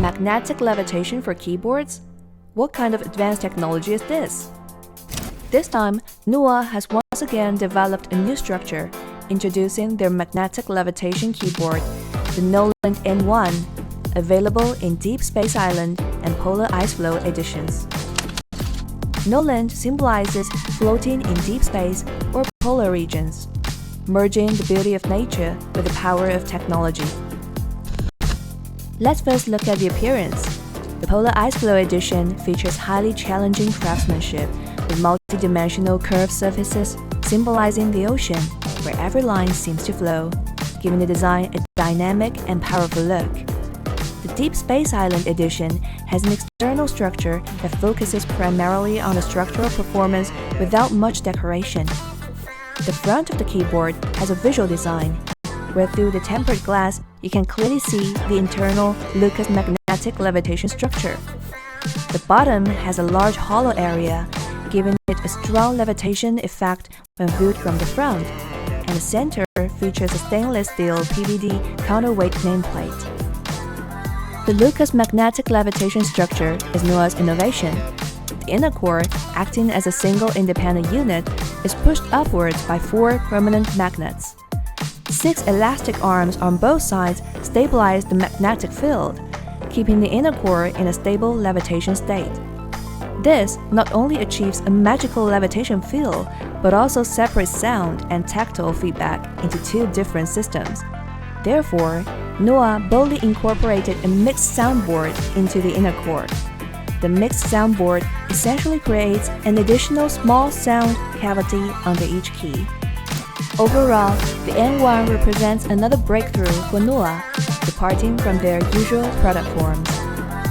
Magnetic levitation for keyboards? What kind of advanced technology is this? This time, NUA has once again developed a new structure, introducing their magnetic levitation keyboard, the Noland N1, available in Deep Space Island and Polar Ice Floe editions. Noland symbolizes floating in deep space or polar regions, merging the beauty of nature with the power of technology. Let's first look at the appearance. The Polar Ice Floe edition features highly challenging craftsmanship with multi-dimensional curved surfaces symbolizing the ocean, where every line seems to flow, giving the design a dynamic and powerful look. The Deep Space Island edition has an external structure that focuses primarily on the structural performance without much decoration. The front of the keyboard has a visual design, where through the tempered glass you can clearly see the internal Lucas magnetic levitation structure. The bottom has a large hollow area, giving it a strong levitation effect when viewed from the front, and the center features a stainless steel PVD counterweight nameplate. The Lucas magnetic levitation structure is NUA's innovation. The inner core, acting as a single independent unit, is pushed upwards by 4 permanent magnets. 6 elastic arms on both sides stabilize the magnetic field, keeping the inner core in a stable levitation state. This not only achieves a magical levitation feel, but also separates sound and tactile feedback into 2 different systems. Therefore, NUA boldly incorporated a mixed soundboard into the inner core. The mixed soundboard essentially creates an additional small sound cavity under each key. Overall, the N1 represents another breakthrough for NUA, departing from their usual product forms.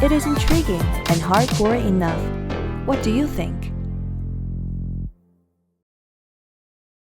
It is intriguing and hardcore enough. What do you think?